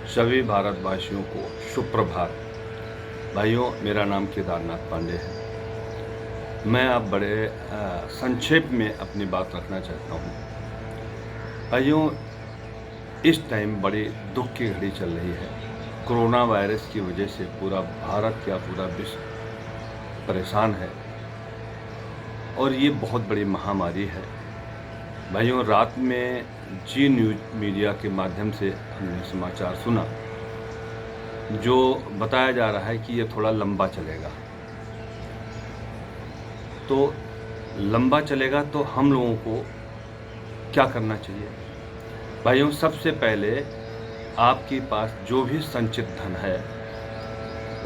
सभी भारतवासियों को सुप्रभात। भाइयों, मेरा नाम केदारनाथ पांडे है। मैं अब बड़े संक्षेप में अपनी बात रखना चाहता हूँ। भाइयों, इस टाइम बड़ी दुख की घड़ी चल रही है। कोरोना वायरस की वजह से पूरा भारत क्या पूरा विश्व परेशान है और ये बहुत बड़ी महामारी है। भाइयों, रात में जी न्यूज़ मीडिया के माध्यम से हमने समाचार सुना, जो बताया जा रहा है कि ये थोड़ा लंबा चलेगा। तो लंबा चलेगा तो हम लोगों को क्या करना चाहिए? भाइयों, सबसे पहले आपके पास जो भी संचित धन है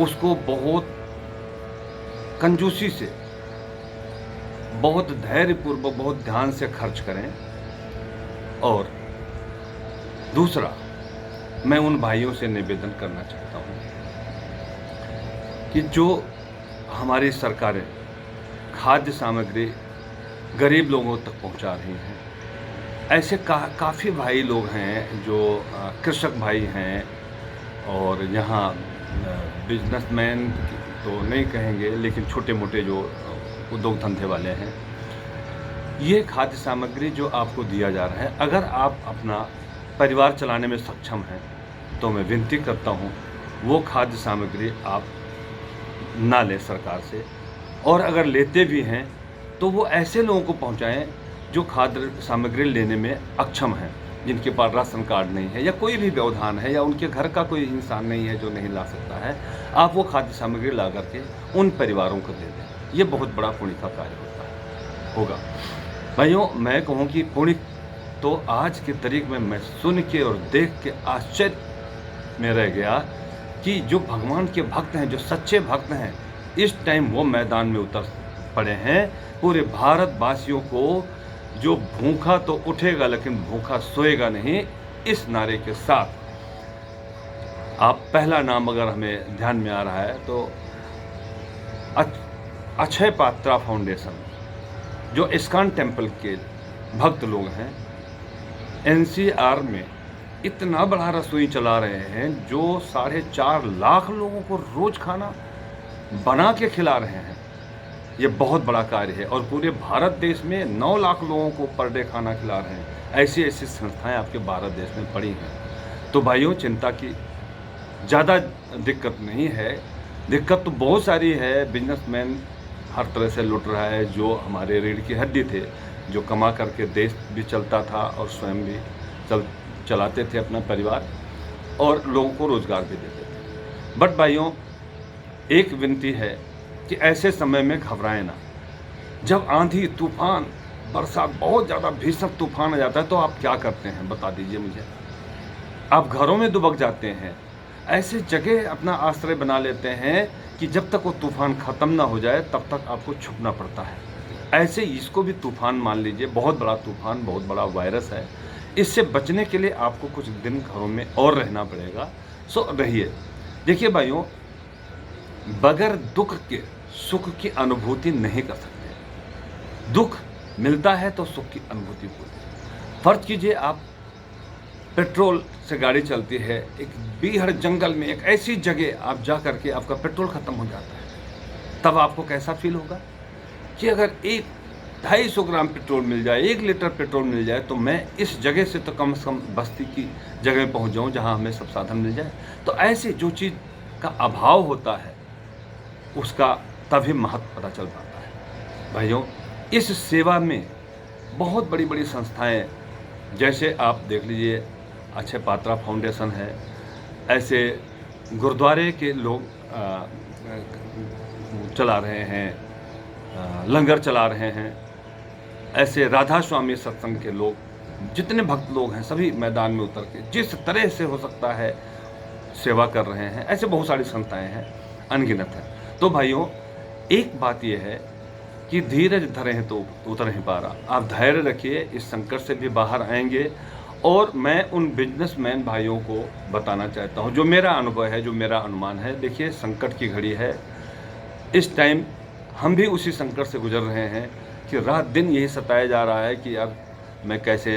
उसको बहुत कंजूसी से, बहुत धैर्यपूर्वक, बहुत ध्यान से खर्च करें। और दूसरा, मैं उन भाइयों से निवेदन करना चाहता हूँ कि जो हमारी सरकारें खाद्य सामग्री गरीब लोगों तक पहुँचा रही हैं, ऐसे काफ़ी भाई लोग हैं जो कृषक भाई हैं और यहाँ बिजनेसमैन तो नहीं कहेंगे, लेकिन छोटे मोटे जो उद्योग धंधे वाले हैं। ये खाद्य सामग्री जो आपको दिया जा रहा है, अगर आप अपना परिवार चलाने में सक्षम हैं तो मैं विनती करता हूँ वो खाद्य सामग्री आप ना लें सरकार से, और अगर लेते भी हैं तो वो ऐसे लोगों को पहुँचाएं जो खाद्य सामग्री लेने में अक्षम हैं, जिनके पास राशन कार्ड नहीं है या कोई भी व्यवधान है या उनके घर का कोई इंसान नहीं है जो नहीं ला सकता है। आप वो खाद्य सामग्री ला करके उन परिवारों को दे दें। ये बहुत बड़ा पुण्य का कार्य होगा। भाइयों, मैं कहूँ कि पुण्य तो आज की तारीख में मैं सुन के और देख के आश्चर्य में रह गया कि जो भगवान के भक्त हैं, जो सच्चे भक्त हैं, इस टाइम वो मैदान में उतर पड़े हैं। पूरे भारतवासियों को जो भूखा तो उठेगा लेकिन भूखा सोएगा नहीं, इस नारे के साथ आप पहला नाम अगर हमें ध्यान में आ रहा है तो अक्षय पात्रा फाउंडेशन, जो इस्कॉन टेम्पल के भक्त लोग हैं, एनसीआर में इतना बड़ा रसोई चला रहे हैं जो 4.5 लाख लोगों को रोज खाना बना के खिला रहे हैं। ये बहुत बड़ा कार्य है और पूरे भारत देश में 9 लाख लोगों को पर डे खाना खिला रहे हैं। ऐसी ऐसी संस्थाएं आपके भारत देश में पड़ी हैं। तो भाइयों, चिंता की ज़्यादा दिक्कत नहीं है। दिक्कत तो बहुत सारी है। बिजनेसमैन हर तरह से लुट रहा है। जो हमारे रीढ़ की हड्डी थे, जो कमा करके देश भी चलता था और स्वयं भी चलाते थे अपना परिवार और लोगों को रोज़गार भी देते थे। बट भाइयों, एक विनती है कि ऐसे समय में घबराएं ना। जब आंधी, तूफान, बरसात, बहुत ज़्यादा भीषण तूफान आ जाता है तो आप क्या करते हैं, बता दीजिए मुझे। आप घरों में दुबक जाते हैं, ऐसे जगह अपना आश्रय बना लेते हैं कि जब तक वो तूफान ख़त्म ना हो जाए तब तक आपको छुपना पड़ता है। ऐसे इसको भी तूफान मान लीजिए, बहुत बड़ा तूफान, बहुत बड़ा वायरस है। इससे बचने के लिए आपको कुछ दिन घरों में और रहना पड़ेगा। सो रहिए। देखिए भाइयों, बगैर दुख के सुख की अनुभूति नहीं कर सकते। दुख मिलता है तो सुख की अनुभूति होती है। फर्ज कीजिए आप पेट्रोल से गाड़ी चलती है, एक बीहड़ जंगल में एक ऐसी जगह आप जा करके आपका पेट्रोल ख़त्म हो जाता है, तब आपको कैसा फील होगा कि अगर 250 ग्राम पेट्रोल मिल जाए, 1 लीटर पेट्रोल मिल जाए तो मैं इस जगह से तो कम से कम बस्ती की जगह में पहुंच जाऊं जहां हमें सब साधन मिल जाए। तो ऐसे जो चीज़ का अभाव होता है उसका तभी महत्व पता चल पाता है। भाइयों, इस सेवा में बहुत बड़ी बड़ी संस्थाएं, जैसे आप देख लीजिए अक्षय पात्रा फाउंडेशन है, ऐसे गुरुद्वारे के लोग चला रहे हैं, लंगर चला रहे हैं, ऐसे राधा स्वामी सत्संग के लोग, जितने भक्त लोग हैं सभी मैदान में उतर के जिस तरह से हो सकता है सेवा कर रहे हैं। ऐसे बहुत सारी संस्थाएं हैं, अनगिनत हैं। तो भाइयों, एक बात यह है कि धीरज धरे हैं तो उतर नहीं पा रहा। आप धैर्य रखिए, इस संकट से भी बाहर आएंगे। और मैं उन बिजनेसमैन भाइयों को बताना चाहता हूं, जो मेरा अनुभव है, जो मेरा अनुमान है। देखिए, संकट की घड़ी है। इस टाइम हम भी उसी संकट से गुजर रहे हैं कि रात दिन यही सताया जा रहा है कि यार मैं कैसे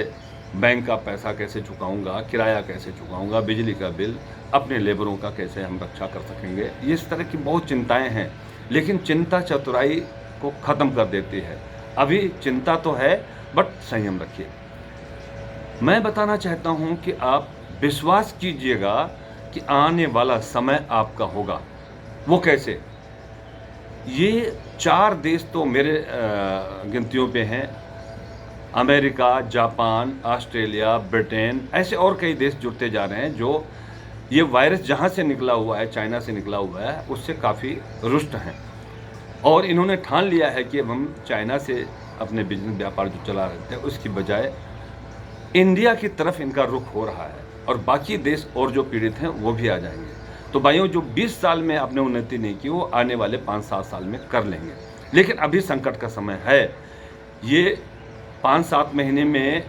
बैंक का पैसा कैसे चुकाऊंगा, किराया कैसे चुकाऊंगा, बिजली का बिल, अपने लेबरों का कैसे हम रक्षा कर सकेंगे। ये इस तरह की बहुत चिंताएं हैं, लेकिन चिंता चतुराई को ख़त्म कर देती है। अभी चिंता तो है, बट संयम रखिए। मैं बताना चाहता हूं कि आप विश्वास कीजिएगा कि आने वाला समय आपका होगा। वो कैसे? ये 4 देश तो मेरे गिनतियों पे हैं। अमेरिका, जापान, ऑस्ट्रेलिया, ब्रिटेन, ऐसे और कई देश जुड़ते जा रहे हैं जो ये वायरस जहाँ से निकला हुआ है, चाइना से निकला हुआ है, उससे काफ़ी रुष्ट हैं। और इन्होंने ठान लिया है कि अब हम चाइना से अपने बिजनेस व्यापार जो चला रहे थे उसकी बजाय इंडिया की तरफ इनका रुख हो रहा है, और बाकी देश और जो पीड़ित हैं वो भी आ जाएंगे। तो भाइयों, जो 20 साल में आपने उन्नति नहीं की वो आने वाले 5-7 साल में कर लेंगे। लेकिन अभी संकट का समय है। ये 5-7 महीने में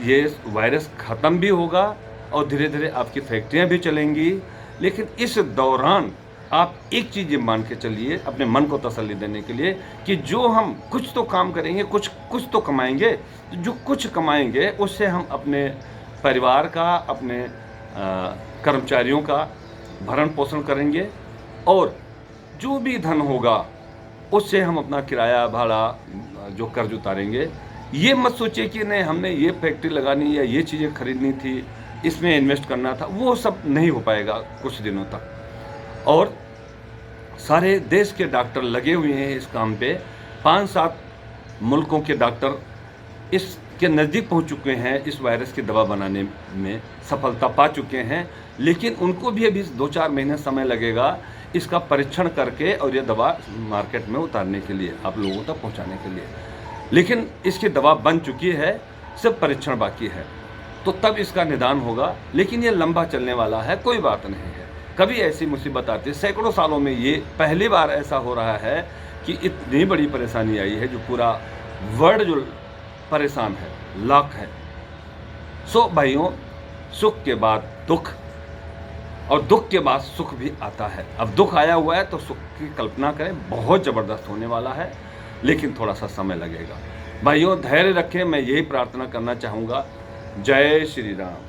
ये वायरस ख़त्म भी होगा और धीरे धीरे आपकी फैक्ट्रियां भी चलेंगी। लेकिन इस दौरान आप एक चीज़ ये मान के चलिए, अपने मन को तसल्ली देने के लिए, कि जो हम कुछ तो काम करेंगे, कुछ तो कमाएंगे। जो कुछ कमाएंगे उससे हम अपने परिवार का, अपने कर्मचारियों का भरण पोषण करेंगे, और जो भी धन होगा उससे हम अपना किराया भाड़ा जो कर्ज उतारेंगे। ये मत सोचिए कि नहीं, हमने ये फैक्ट्री लगानी या ये चीज़ें खरीदनी थी, इसमें इन्वेस्ट करना था। वो सब नहीं हो पाएगा कुछ दिनों तक। और सारे देश के डॉक्टर लगे हुए हैं इस काम पे। 5-7 मुल्कों के डॉक्टर इसके नज़दीक पहुंच चुके हैं, इस वायरस की दवा बनाने में सफलता पा चुके हैं। लेकिन उनको भी अभी 2-4 महीने समय लगेगा इसका परीक्षण करके और ये दवा मार्केट में उतारने के लिए, आप लोगों तक पहुंचाने के लिए। लेकिन इसकी दवा बन चुकी है, सिर्फ परीक्षण बाकी है, तो तब इसका निदान होगा। लेकिन ये लंबा चलने वाला है, कोई बात नहीं है। कभी ऐसी मुसीबत आती है, सैकड़ों सालों में ये पहली बार ऐसा हो रहा है कि इतनी बड़ी परेशानी आई है जो पूरा वर्ल्ड जो परेशान है, लॉक है। सो भाइयों, सुख के बाद दुख, और दुख के बाद सुख भी आता है। अब दुख आया हुआ है तो सुख की कल्पना करें, बहुत ज़बरदस्त होने वाला है, लेकिन थोड़ा सा समय लगेगा। भाइयों, धैर्य रखें, मैं यही प्रार्थना करना चाहूँगा। जय श्री राम।